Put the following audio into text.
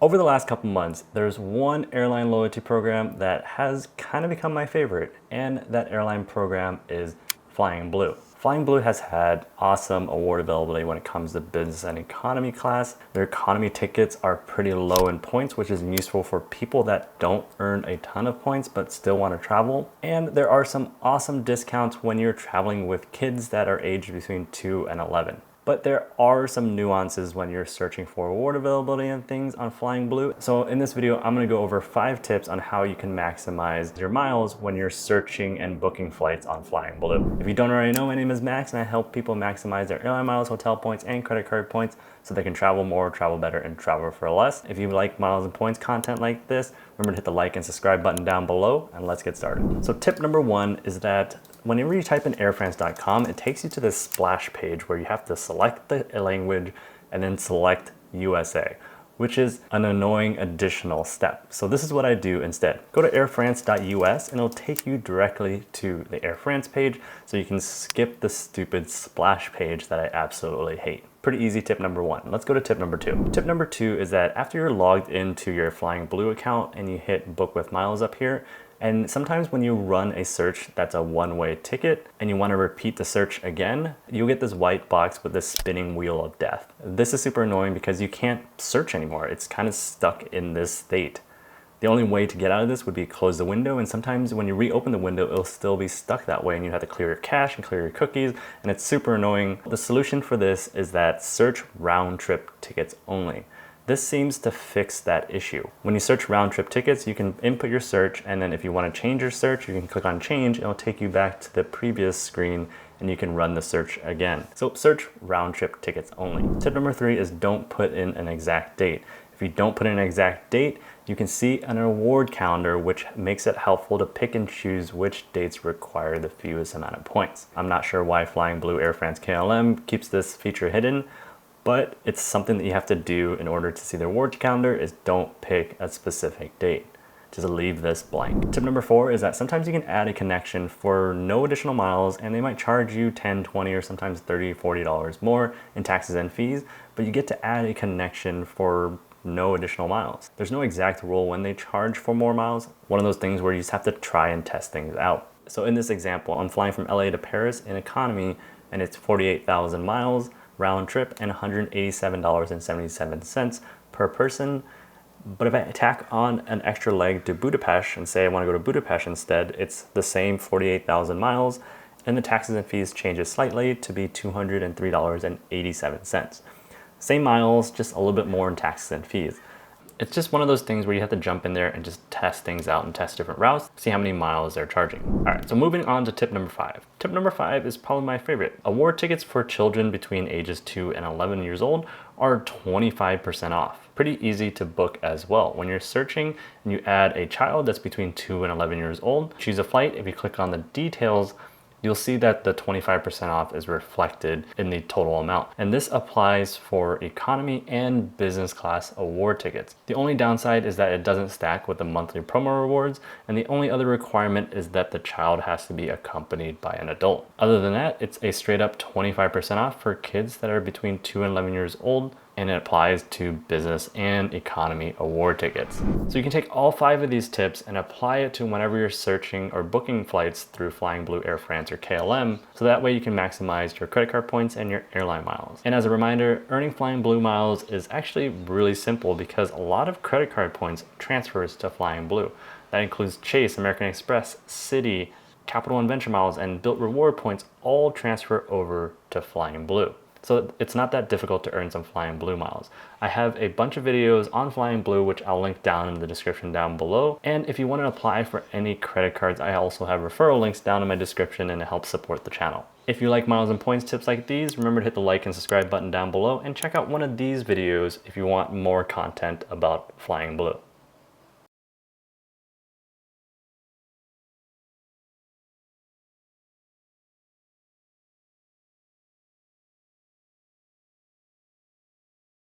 Over the last couple months, there's one airline loyalty program that has kind of become my favorite, and that airline program is Flying Blue. Flying Blue has had awesome award availability when it comes to business and economy class. Their economy tickets are pretty low in points, which is useful for people that don't earn a ton of points but still want to travel. And there are some awesome discounts when you're traveling with kids that are aged between 2 and 11. But there are some nuances when you're searching for award availability and things on Flying Blue. So in this video, I'm gonna go over 5 tips on how you can maximize your miles when you're searching and booking flights on Flying Blue. If you don't already know, my name is Max and I help people maximize their airline miles, hotel points, and credit card points so they can travel more, travel better, and travel for less. If you like miles and points content like this, remember to hit the like and subscribe button down below, and let's get started. So tip number 1 is that whenever you type in airfrance.com, it takes you to this splash page where you have to select the language and then select USA, which is an annoying additional step. So this is what I do instead. Go to airfrance.us and it'll take you directly to the Air France page so you can skip the stupid splash page that I absolutely hate. Pretty easy tip number 1. Let's go to tip number 2. Tip number 2 is that after you're logged into your Flying Blue account and you hit book with miles up here, and sometimes when you run a search that's a one-way ticket and you want to repeat the search again, you'll get this white box with this spinning wheel of death. This is super annoying because you can't search anymore. It's kind of stuck in this state. The only way to get out of this would be close the window, and sometimes when you reopen the window, it'll still be stuck that way and you have to clear your cache and clear your cookies, and it's super annoying. The solution for this is that search round trip tickets only. This seems to fix that issue. When you search round trip tickets, you can input your search, and then if you want to change your search, you can click on change, and it'll take you back to the previous screen and you can run the search again. So search round trip tickets only. Tip number 3 is don't put in an exact date. If you don't put in an exact date, you can see an award calendar, which makes it helpful to pick and choose which dates require the fewest amount of points. I'm not sure why Flying Blue, Air France, KLM keeps this feature hidden, but it's something that you have to do in order to see the award calendar. Is don't pick a specific date. Just leave this blank. Tip number 4 is that sometimes you can add a connection for no additional miles and they might charge you $10, $20, or sometimes $30, $40 more in taxes and fees, but you get to add a connection for no additional miles. There's no exact rule when they charge for more miles. One of those things where you just have to try and test things out. So in this example, I'm flying from LA to Paris in economy and it's 48,000 miles round trip and $187.77 per person. But if I tack on an extra leg to Budapest and say I want to go to Budapest instead, it's the same 48,000 miles and the taxes and fees changes slightly to be $203.87. Same miles, just a little bit more in taxes and fees. It's just one of those things where you have to jump in there and just test things out and test different routes, see how many miles they're charging. All right, so moving on to tip number 5. Tip number 5 is probably my favorite. Award tickets for children between ages 2 and 11 years old are 25% off. Pretty easy to book as well. When you're searching and you add a child that's between 2 and 11 years old, choose a flight. If you click on the details, you'll see that the 25% off is reflected in the total amount. And this applies for economy and business class award tickets. The only downside is that it doesn't stack with the monthly promo rewards, and the only other requirement is that the child has to be accompanied by an adult. Other than that, it's a straight up 25% off for kids that are between 2 and 11 years old, and it applies to business and economy award tickets. So you can take all 5 of these tips and apply it to whenever you're searching or booking flights through Flying Blue, Air France, or KLM, so that way you can maximize your credit card points and your airline miles. And as a reminder, earning Flying Blue miles is actually really simple because a lot of credit card points transfers to Flying Blue. That includes Chase, American Express, Citi, Capital and Venture miles, and Built Reward points all transfer over to Flying Blue. So it's not that difficult to earn some Flying Blue miles. I have a bunch of videos on Flying Blue, which I'll link down in the description down below. And if you want to apply for any credit cards, I also have referral links down in my description, and it helps support the channel. If you like miles and points tips like these, remember to hit the like and subscribe button down below and check out one of these videos if you want more content about Flying Blue.